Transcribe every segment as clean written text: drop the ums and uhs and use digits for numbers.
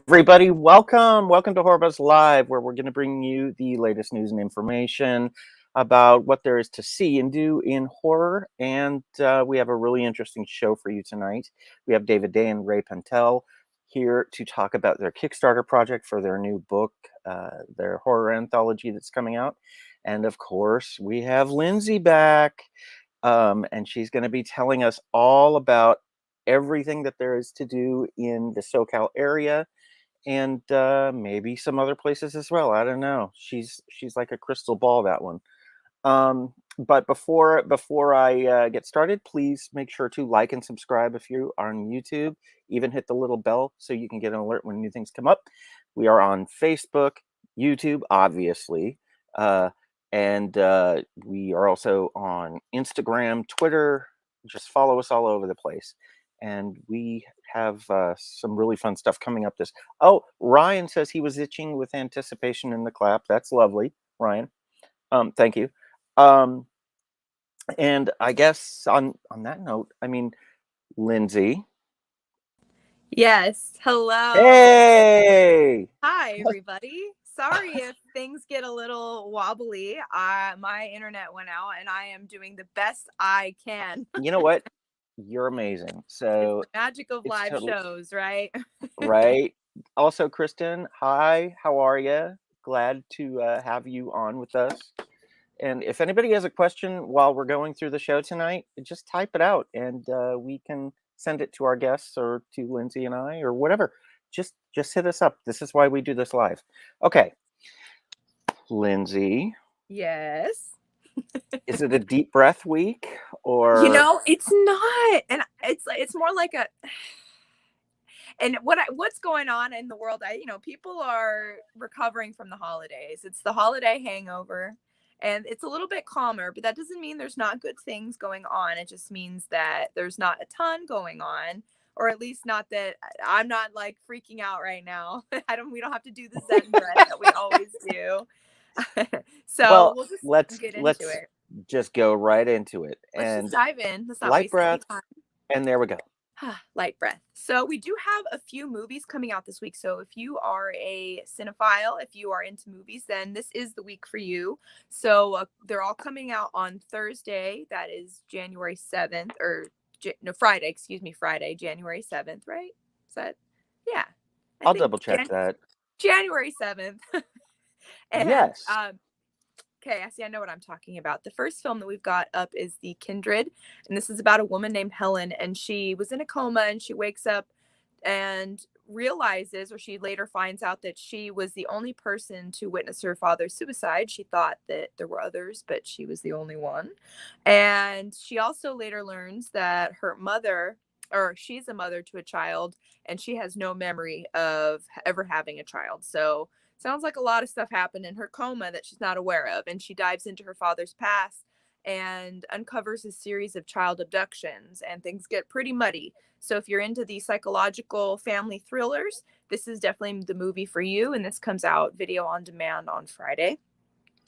Everybody, welcome to HorrorBuzz Live, where we're going to bring you the latest news and information about what there is to see and do in horror. And we have a really interesting show for you tonight. We have David Day and Ray Pentel here to talk about their Kickstarter project for their new book, their horror anthology that's coming out. And of course, we have Lindsey back, and she's going to be telling us all about everything that there is to do in the SoCal area, and maybe some other places as well. I don't know. She's like a crystal ball, that one. But before I get started, please make sure to like and subscribe if you are on YouTube. Even hit the little bell so you can get an alert when new things come up. We are on Facebook, YouTube, obviously, and we are also on Instagram, Twitter. Just follow us all over the place. And we have some really fun stuff coming up this. Oh, Ryan says he was itching with anticipation in the clap. That's lovely, Ryan. Thank you. And I guess on that note, I mean, Lindsey. Yes. Hello. Hey. Hi, everybody. Sorry if things get a little wobbly. My internet went out, and I am doing the best I can. You know what? You're amazing. So It's the magic of live shows, right? Right. Also, Kristen, hi. How are you? Glad to have you on with us. And if anybody has a question while we're going through the show tonight, just type it out, and we can send it to our guests or to Lindsey and I or whatever. Just hit us up. This is why we do this live. Okay. Lindsey. Yes. Is it a deep breath week, or it's not, and it's more like a. And what's going on in the world? People are recovering from the holidays. It's the holiday hangover. And it's a little bit calmer, but that doesn't mean there's not good things going on. It just means that there's not a ton going on, or at least not that I'm not like freaking out right now. We don't have to do the Zen breath that we always do. So let's get into it. Just go right into it. Let's just dive in. Let's not light waste any breath, time. and there we go. Light breath. So we do have a few movies coming out this week. So if you are a cinephile, if you are into movies, then this is the week for you. So they're all coming out on Thursday. That is January 7th, or Friday, Friday, January 7th, right? Is that? Yeah. I'll double check that. January 7th. And, yes. Okay, I know what I'm talking about. The first film that we've got up is The Kindred, and this is about a woman named Helen, and she was in a coma, and she wakes up and realizes, or she later finds out, that she was the only person to witness her father's suicide. She thought that there were others, but she was the only one. And she also later learns that her mother, or she's a mother to a child, and she has no memory of ever having a child. So sounds like a lot of stuff happened in her coma that she's not aware of. And she dives into her father's past and uncovers a series of child abductions, and things get pretty muddy. So if you're into the psychological family thrillers, this is definitely the movie for you. And this comes out video on demand on Friday.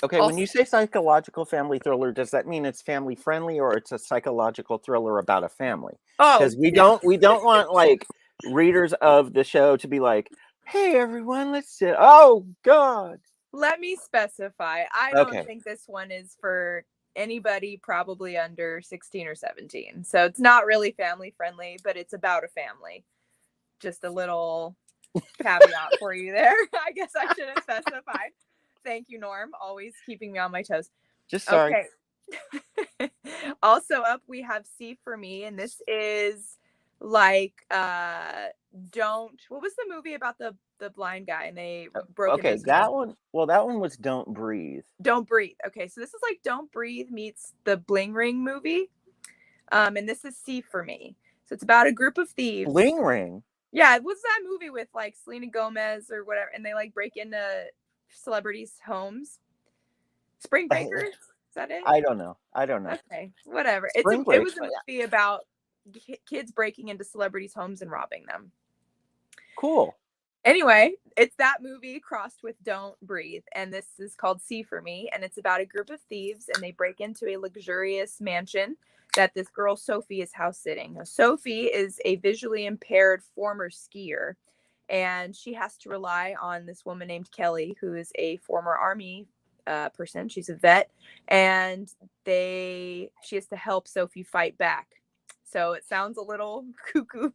Okay, when you say psychological family thriller, does that mean it's family friendly, or it's a psychological thriller about a family? Because we don't want like readers of the show to be like, hey everyone, let's sit. Oh God. Let me specify. I don't think this one is for anybody probably under 16 or 17. So it's not really family friendly, but it's about a family. Just a little caveat for you there. I guess I should have specified. Thank you, Norm. Always keeping me on my toes. Just sorry. Okay. Also up, we have See For Me, and this is like what was the movie about the blind guy and they broke that one was Don't Breathe. Okay, so this is like Don't Breathe meets the Bling Ring movie, and this is See For Me. So it's about a group of thieves. Bling Ring? Yeah, it was that movie with like Selena Gomez or whatever, and they like break into celebrities' homes. Spring Breakers? Is that it? I don't know. Okay, whatever. It was a movie about kids breaking into celebrities' homes and robbing them. Cool. Anyway, it's that movie crossed with Don't Breathe, and this is called See For Me, and it's about a group of thieves, and they break into a luxurious mansion that this girl Sophie is house sitting. Now, Sophie is a visually impaired former skier, and she has to rely on this woman named Kelly, who is a former Army person. She's a vet, and she has to help Sophie fight back. So it sounds a little cuckoo.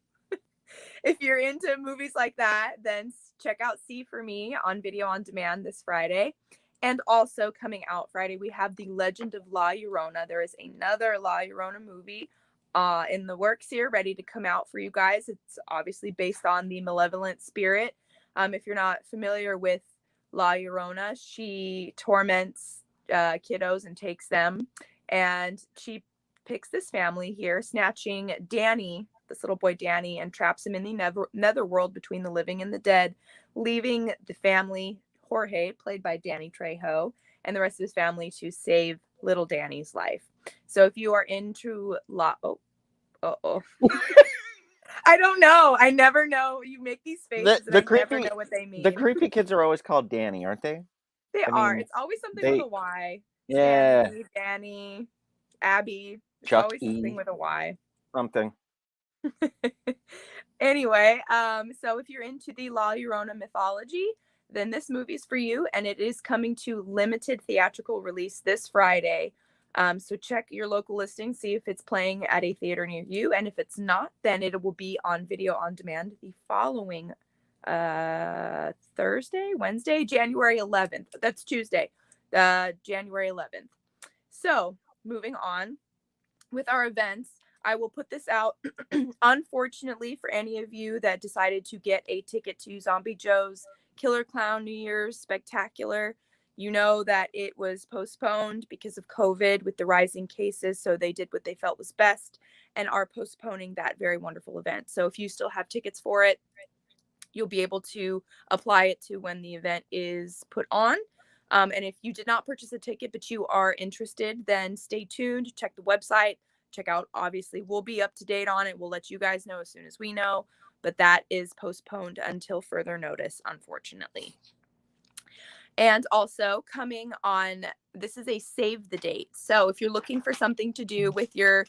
If you're into movies like that, then check out See For Me on video on demand this Friday. And also coming out Friday, we have The Legend of La Llorona. There is another La Llorona movie in the works here, ready to come out for you guys. It's obviously based on the malevolent spirit. If you're not familiar with La Llorona, she torments kiddos and takes them. And she picks this family here, snatching Danny, this little boy Danny, and traps him in the netherworld between the living and the dead, leaving the family, Jorge, played by Danny Trejo, and the rest of his family to save little Danny's life. So if you are into I don't know. I never know. You make these faces and I never know what they mean. The creepy kids are always called Danny, aren't they? They are. It's always something with a Y. Yeah. Danny, Abby. It's Chuck always something with a Y. Something. Anyway, so if you're into the La Llorona mythology, then this movie's for you, and it is coming to limited theatrical release this Friday. So check your local listing, see if it's playing at a theater near you, and if it's not, then it will be on video on demand the following Wednesday, January 11th. That's Tuesday, January 11th. So moving on with our events, I will put this out. Unfortunately, for any of you that decided to get a ticket to Zombie Joe's Killer Clown New Year's Spectacular, you know that it was postponed because of COVID with the rising cases. So they did what they felt was best and are postponing that very wonderful event. So if you still have tickets for it, you'll be able to apply it to when the event is put on. And if you did not purchase a ticket, but you are interested, then stay tuned, check the website, check out, obviously, we'll be up to date on it. We'll let you guys know as soon as we know, but that is postponed until further notice, unfortunately. And also coming on, this is a save the date. So if you're looking for something to do with your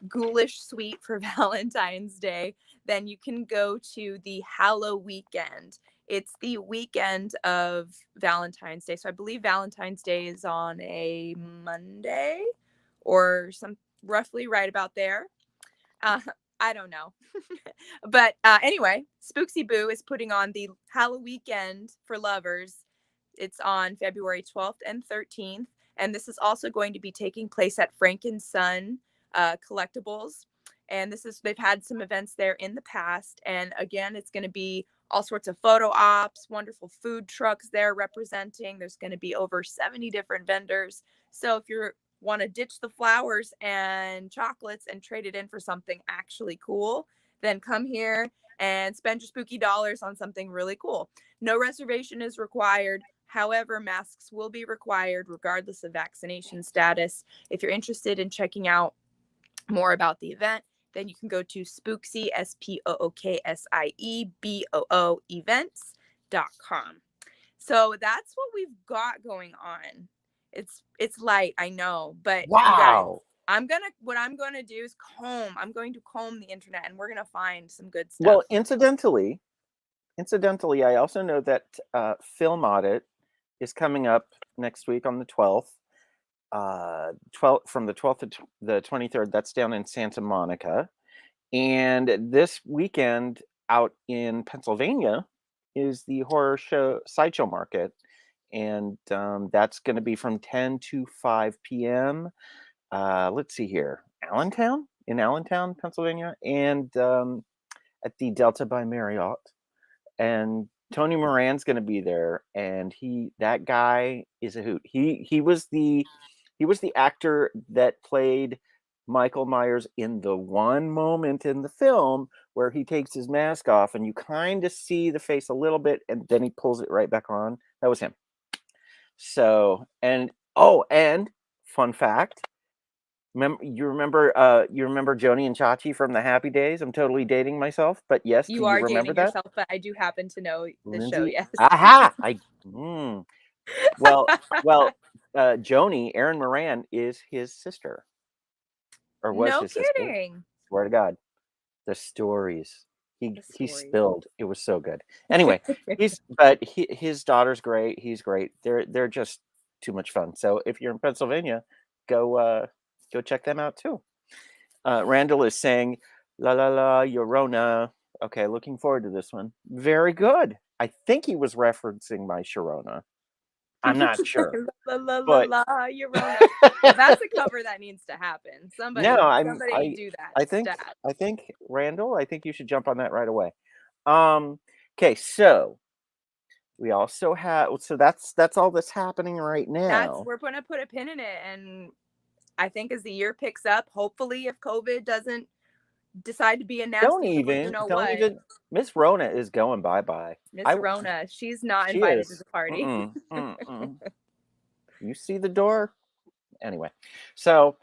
ghoulish suite for Valentine's Day, then you can go to the Halloweekend. It's the weekend of Valentine's Day. So I believe Valentine's Day is on a Monday or roughly right about there. I don't know. But anyway, Spooksy Boo is putting on the Halloweekend for lovers. It's on February 12th and 13th. And this is also going to be taking place at Frankensun Collectibles. And they've had some events there in the past. And again, it's going to be all sorts of photo ops, wonderful food trucks there representing. There's going to be over 70 different vendors. So if you want to ditch the flowers and chocolates and trade it in for something actually cool, then come here and spend your spooky dollars on something really cool. No reservation is required. However, masks will be required regardless of vaccination status. If you're interested in checking out more about the event, then you can go to Spooksy, SPOOKSIEBOO events.com. So that's what we've got going on. It's light, I know, but wow. You guys, what I'm gonna do is I'm going to comb the internet, and we're gonna find some good stuff. Well, incidentally, I also know that Film Audit is coming up next week on the 12th. From the 12th to the 23rd, that's down in Santa Monica. And this weekend out in Pennsylvania is the horror show Sideshow Market. And that's going to be from 10 to 5 p.m. Let's see here. In Allentown, Pennsylvania, and at the Delta by Marriott. And Tony Moran's going to be there, and that guy is a hoot. He was the actor that played Michael Myers in the one moment in the film where he takes his mask off and you kind of see the face a little bit and then he pulls it right back on. That was him. So, and fun fact, you remember Joni and Chachi from the Happy Days? I'm totally dating myself, but yes, you are dating yourself, but I do happen to know the Lindsey? show. Yes. Aha! Well, Joni, Erin Moran, is his sister, or was no his kidding. Sister. Swear to God, the stories. He spilled. It was so good. Anyway, his daughter's great. He's great. They're just too much fun. So if you're in Pennsylvania, go check them out too. Randall is saying, "La la la, Llorona." Okay, looking forward to this one. Very good. I think he was referencing my Sharona. I'm not sure. La la la But la, Llorona. Well, that's a cover that needs to happen. Somebody do that. I think Randall, I think you should jump on that right away. Okay, so we also have, so that's all that's happening right now. We're gonna put a pin in it, and I think as the year picks up, hopefully, if COVID doesn't decide to be a nasty, don't even. Miss Rona is going bye-bye. Miss Rona, she's not invited to the party. You see the door? Anyway, so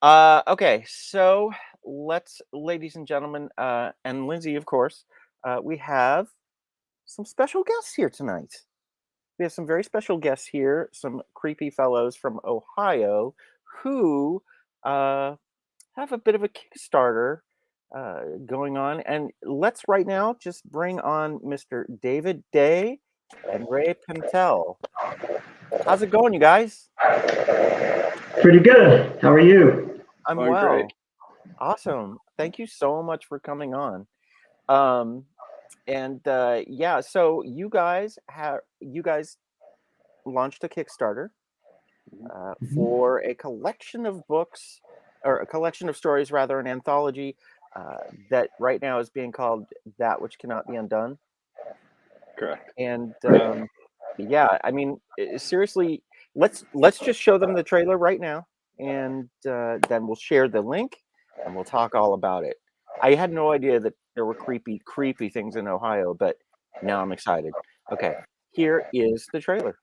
okay, so let's, ladies and gentlemen, and Lindsey, of course, we have some special guests here tonight. We have some very special guests here, some creepy fellows from Ohio who have a bit of a Kickstarter going on. And let's right now just bring on Mr. David Day and Ray Pentel. How's it going, you guys? Pretty good. How are you? I'm well. Great. Awesome. Thank you so much for coming on. Yeah, so you guys launched a Kickstarter for a collection of books, or a collection of stories, rather, an anthology that right now is being called That Which Cannot Be Undone. Correct. And yeah, I mean, seriously, let's just show them the trailer right now, and then we'll share the link and we'll talk all about it. I had no idea that there were creepy things in Ohio, but now I'm excited. Okay, here is the trailer.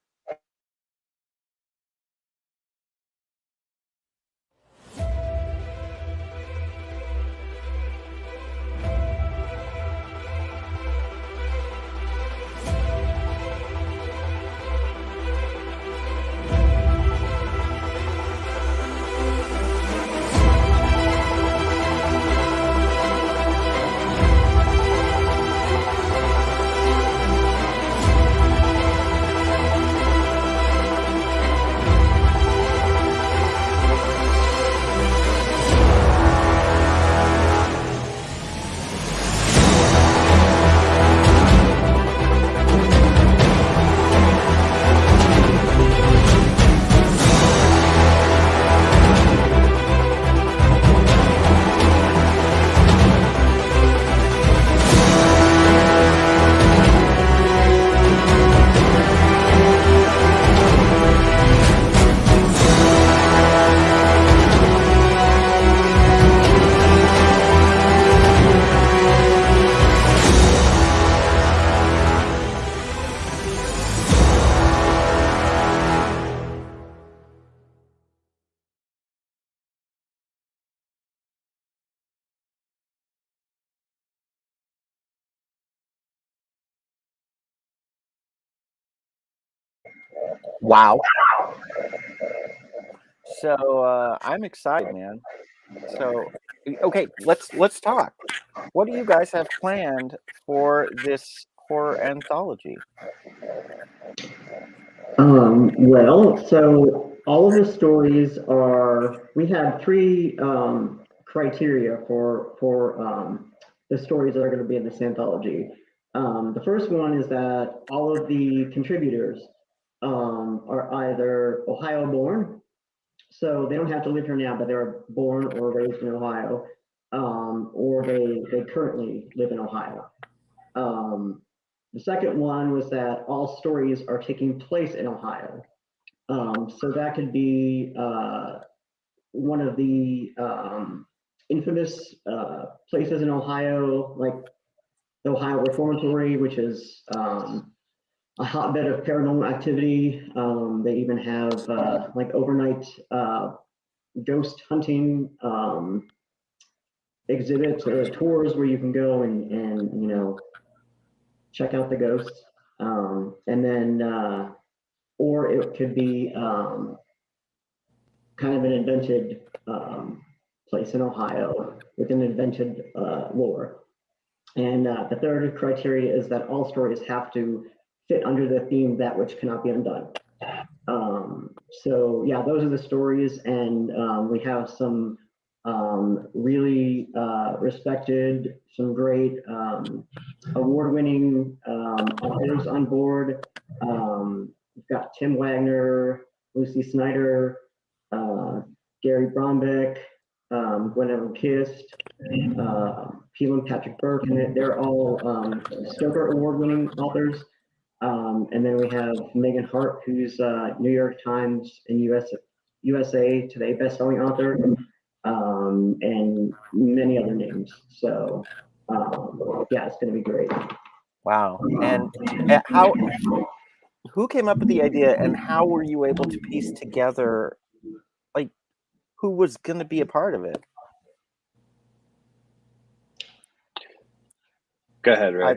Wow. So I'm excited, man. So okay, let's talk. What do you guys have planned for this horror anthology? Well, so all of the stories are, we had three criteria for the stories that are going to be in this anthology. The first one is that all of the contributors are either Ohio born, so they don't have to live here now, but they were born or raised in Ohio, or they currently live in Ohio. The second one was that all stories are taking place in Ohio. So that could be one of the infamous places in Ohio, like the Ohio Reformatory, which is a hotbed of paranormal activity. They even have like overnight ghost hunting exhibits or tours where you can go and you know, check out the ghosts. And then or it could be kind of an invented place in Ohio with an invented lore. And the third criteria is that all stories have to fit under the theme that which cannot be undone. So yeah, those are the stories, and we have some really respected, some great award-winning authors on board. We've got Tim Wagner, Lucy Snyder, Gary Brombeck, Gwen Kist, Peel and Patrick Burke, and they're all Stoker Award-winning authors. And then we have Megan Hart, who's New York Times and USA Today bestselling author, and many other names. So yeah, it's going to be great. Wow. And who came up with the idea, and how were you able to piece together, like, who was going to be a part of it? Go ahead, Ray.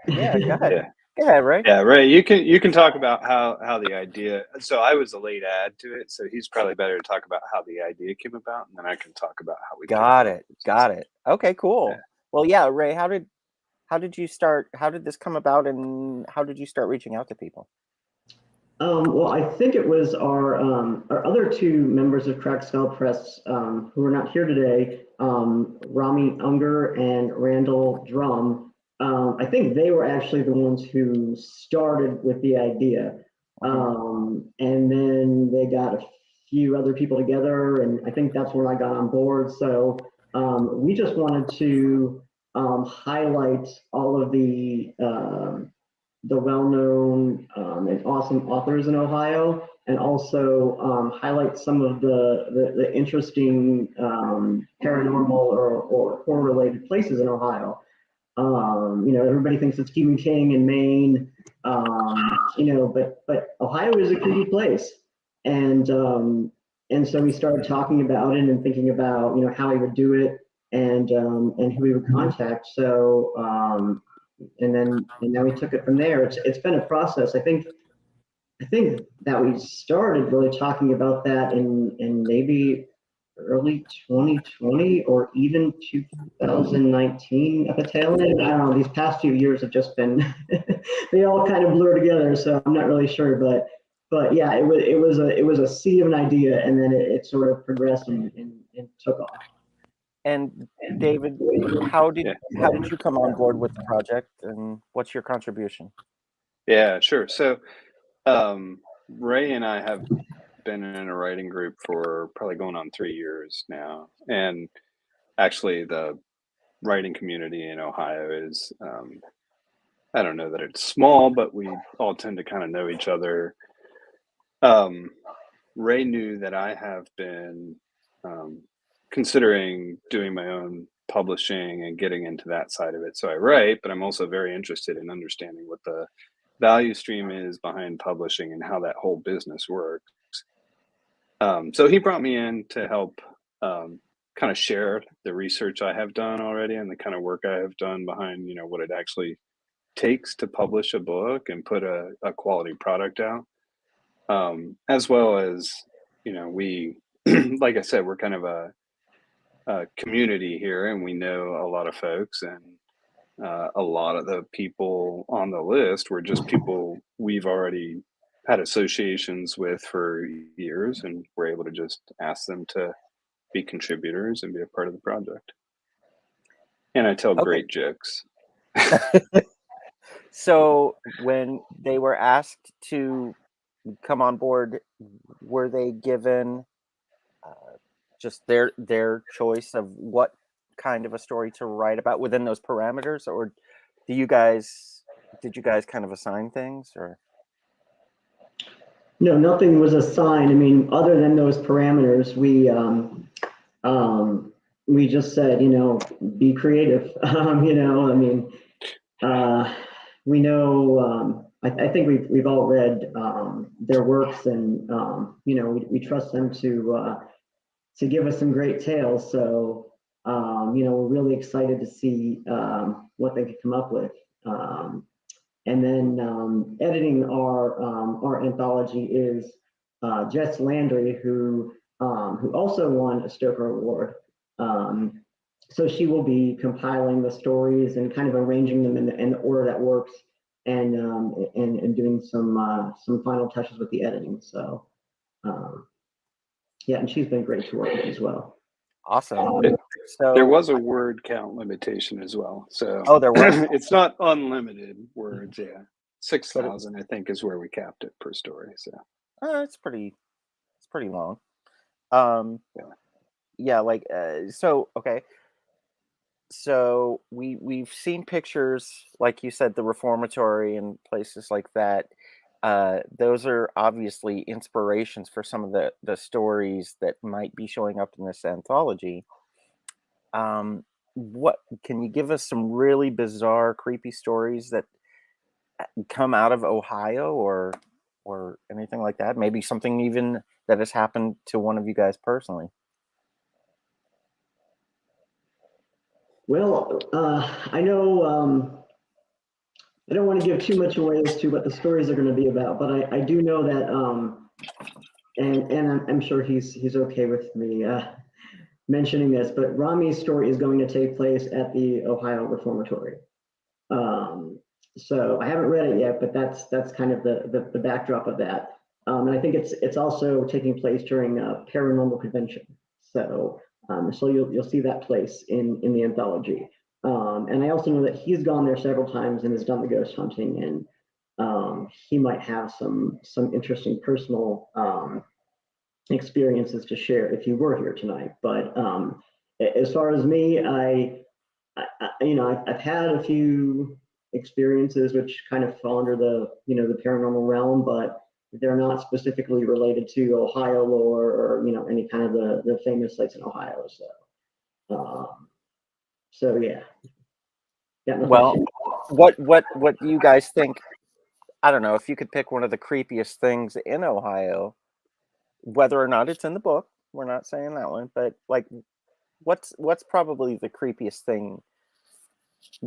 Yeah, go ahead. Yeah. Go ahead, Ray. Yeah, Ray, you can talk about how the idea. So I was a late add to it, so he's probably better to talk about how the idea came about, and then I can talk about how we got it. Okay, cool. Yeah. Well, yeah, Ray, how did you start? How did this come about, and how did you start reaching out to people? Well, I think it was our other two members of Cracked Skull Press who are not here today, Rami Unger and Randall Drum. I think they were actually the ones who started with the idea. And then they got a few other people together, and I think that's when I got on board. So we just wanted to highlight all of the well-known and awesome authors in Ohio, and also highlight some of the interesting paranormal or horror-related places in Ohio. Everybody thinks it's Stephen King in Maine, but Ohio is a creepy place, and so we started talking about it and thinking about how we would do it, and who we would contact. So and then we took it from there. It's been a process. I think that we started really talking about that in maybe early 2020 or even 2019 at the tail end. I don't know. These past few years have just been they all kind of blur together. So I'm not really sure, but yeah, it was a seed of an idea, and then it sort of progressed and took off. And David, how did you come on board with the project, and what's your contribution? Yeah, sure. So Ray and I have been in a writing group for probably going on 3 years now, and actually the writing community in Ohio is I don't know that it's small, but we all tend to kind of know each other. Ray knew that I have been considering doing my own publishing and getting into that side of it. So I write, but I'm also very interested in understanding what the value stream is behind publishing and how that whole business works. So he brought me in to help kind of share the research I have done already and the kind of work I have done behind, what it actually takes to publish a book and put a quality product out. As well as, we, like I said, we're kind of a community here, and we know a lot of folks, and a lot of the people on the list were just people we've already had associations with for years, and we're able to just ask them to be contributors and be a part of the project. And I tell great jokes. So when they were asked to come on board, were they given just their choice of what kind of a story to write about within those parameters, or did you guys kind of assign things, or? No, nothing was assigned. I mean, other than those parameters, we just said, be creative. We know. I think we've all read their works, and we trust them to give us some great tales. So we're really excited to see what they could come up with. And then editing our anthology is Jess Landry, who also won a Stoker Award. so she will be compiling the stories and kind of arranging them in the order that works, and doing some final touches with the editing. So yeah, and she's been great to work with as well. Awesome. There So was a word count limitation as well. So oh, there was. it's not unlimited words. Yeah, 6,000 I think is where we capped it per story. So It's pretty long. Yeah, like so okay. So we've seen pictures, like you said, the reformatory and places like that. Those are obviously inspirations for some of the stories that might be showing up in this anthology. What can you give us some really bizarre, creepy stories that come out of Ohio or anything like that? Maybe something even that has happened to one of you guys personally. Well, I know I don't want to give too much away as to what the stories are going to be about, but I do know that, and I'm sure he's okay with me mentioning this, but Rami's story is going to take place at the Ohio Reformatory. So I haven't read it yet, but that's kind of the backdrop of that. And I think it's also taking place during a paranormal convention. So so you'll see that place in the anthology. And I also know that he's gone there several times and has done the ghost hunting, and he might have some interesting personal experiences to share if you were here tonight. But as far as me, I've had a few experiences which kind of fall under the the paranormal realm, but they're not specifically related to Ohio lore or any kind of the famous sites in Ohio. So yeah. Well, what do you guys think? I don't know if you could pick one of the creepiest things in Ohio, whether or not it's in the book. We're not saying that one, but like, what's probably the creepiest thing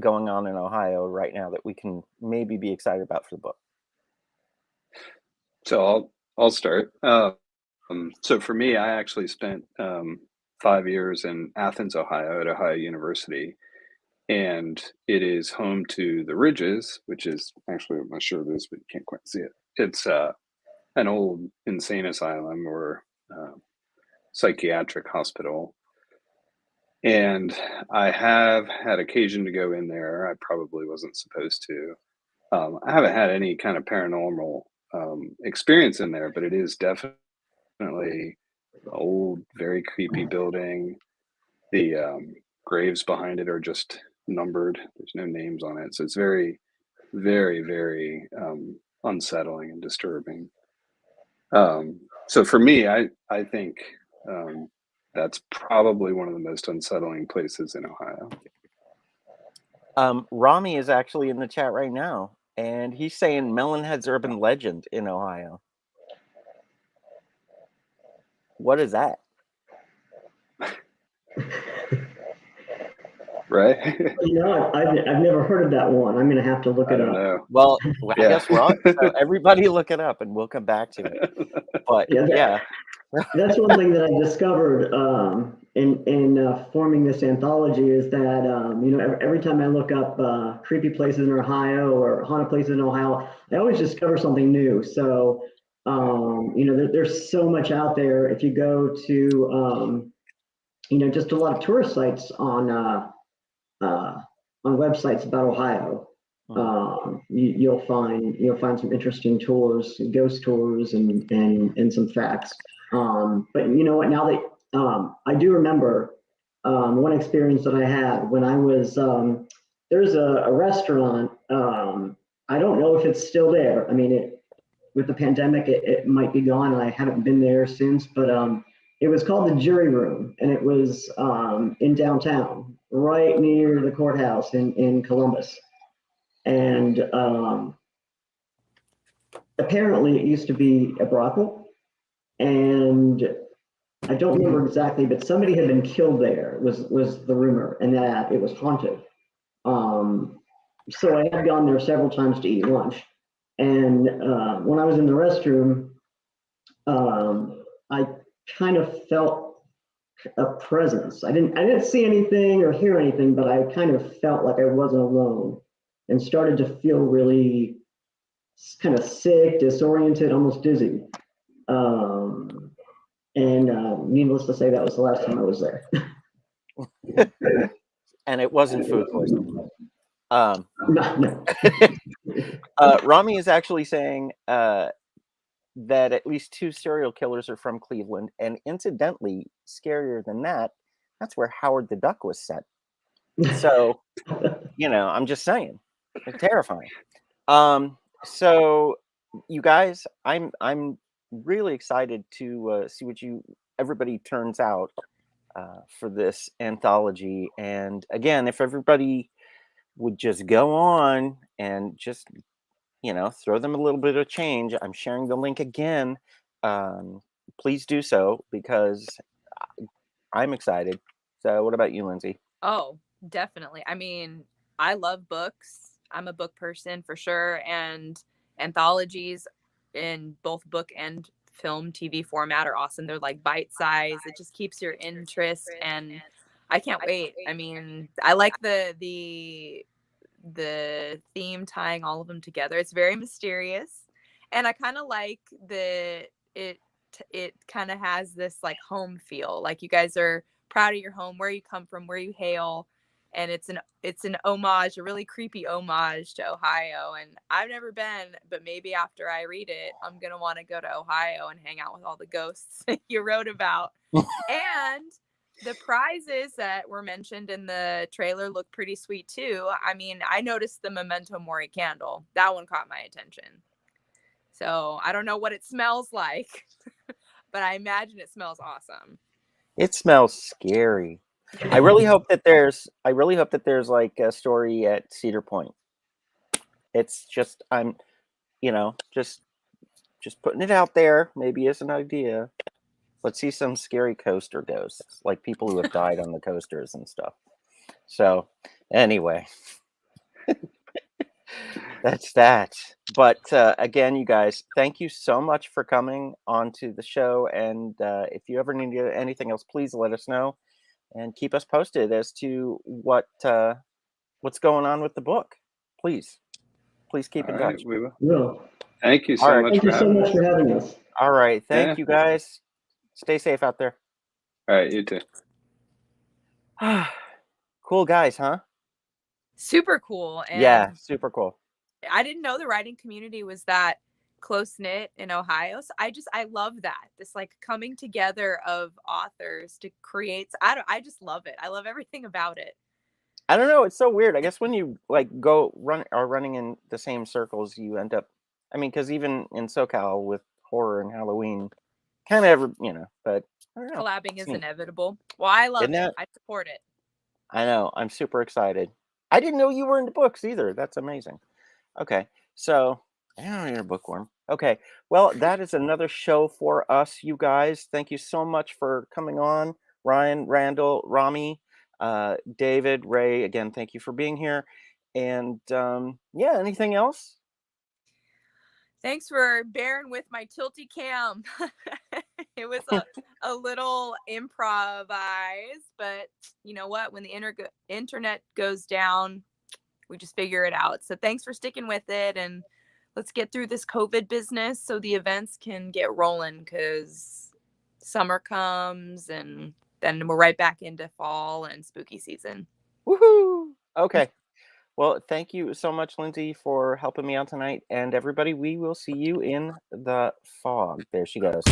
going on in Ohio right now that we can maybe be excited about for the book? So I'll start. So for me, I actually spent 5 years in Athens, Ohio, at Ohio University, and it is home to the Ridges, which is actually what my shirt is, but you can't quite see it. It's an old insane asylum or psychiatric hospital. And I have had occasion to go in there. I probably wasn't supposed to. I haven't had any kind of paranormal experience in there, but it is definitely an old, very creepy building. The graves behind it are just numbered. There's no names on it. So it's very, very, very unsettling and disturbing. So for me, I think that's probably one of the most unsettling places in Ohio. Rami is actually in the chat right now, and he's saying Melonhead's urban legend in Ohio. What is that? Right? I've never heard of that one. I'm gonna have to look it up. Know. Well, I guess we're on. So everybody look it up, and we'll come back to it. But yeah. That's one thing that I discovered in forming this anthology is that every time I look up creepy places in Ohio or haunted places in Ohio, I always discover something new. So there's so much out there. If you go to just a lot of tourist sites on websites about Ohio, you'll find some interesting tours, ghost tours, and some facts. But you know what? Now that I do remember one experience that I had when I was there's a restaurant. I don't know if it's still there. I mean, with the pandemic, it might be gone. I haven't been there since, but it was called the Jury Room, and it was in downtown, right near the courthouse in Columbus. And apparently, it used to be a brothel, and I don't remember exactly, but somebody had been killed there. Was the rumor, and that it was haunted. So I had gone there several times to eat lunch, and when I was in the restroom, I kind of felt a presence. I didn't see anything or hear anything, but I kind of felt like I wasn't alone, and started to feel really kind of sick, disoriented, almost dizzy. And needless to say, that was the last time I was there. And it wasn't food poisoning. No. Rami is actually saying that at least 2 serial killers are from Cleveland, and incidentally, scarier than that, that's where Howard the Duck was set. So, I'm just saying, it's terrifying. So, you guys, I'm really excited to see what everybody turns out for this anthology. And again, if everybody would just go on and just throw them a little bit of change, I'm sharing the link again. Please do so, because I'm excited. So what about you, Lindsay? Oh, definitely. I mean, I love books. I'm a book person for sure, and anthologies in both book and film TV format are awesome. They're like bite size. It just keeps your interest, and I can't wait. I mean, I like the theme tying all of them together. It's very mysterious, and I kind of like it kind of has this like home feel, like you guys are proud of your home, where you come from, where you hail, and it's an homage, a really creepy homage to Ohio. And I've never been, but maybe after I read it, I'm gonna want to go to Ohio and hang out with all the ghosts you wrote about. And the prizes that were mentioned in the trailer look pretty sweet too. I mean, I noticed the Memento Mori candle. That one caught my attention. So I don't know what it smells like, but I imagine it smells awesome. It smells scary. I really hope that there's like a story at Cedar Point. It's just, I'm, just putting it out there, maybe as an idea. Let's see some scary coaster ghosts, like people who have died on the coasters and stuff. So anyway, that's that. But again, you guys, thank you so much for coming onto the show. And if you ever need anything else, please let us know and keep us posted as to what's going on with the book. Please keep in touch. We will. Yeah. Thank you so much. Thank you so much for having us. All right. Thank you, guys. Stay safe out there. All right. You too. Cool guys, huh? Super cool. And yeah, super cool. I didn't know the writing community was that close-knit in Ohio. So I love that. This like coming together of authors to create. I just love it. I love everything about it. I don't know. It's so weird. I guess when you like running in the same circles, you end up, I mean, because even in SoCal with horror and Halloween, kind of, but I don't know. Collabing is inevitable. Well, I love it. I support it. I know. I'm super excited. I didn't know you were into books either. That's amazing. Okay. So, I know you're a bookworm. Okay. Well, that is another show for us, you guys. Thank you so much for coming on. Ryan, Randall, Rami, David, Ray, again, thank you for being here. And anything else? Thanks for bearing with my tilty cam. It was a little improvised, but you know what? When the internet goes down, we just figure it out. So thanks for sticking with it, and let's get through this COVID business so the events can get rolling, because summer comes and then we're right back into fall and spooky season. Woohoo! Okay. Well, thank you so much, Lindsay, for helping me out tonight. And everybody, we will see you in the fog. There she goes.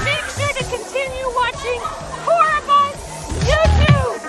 Make sure to continue watching HorrorBuzz YouTube!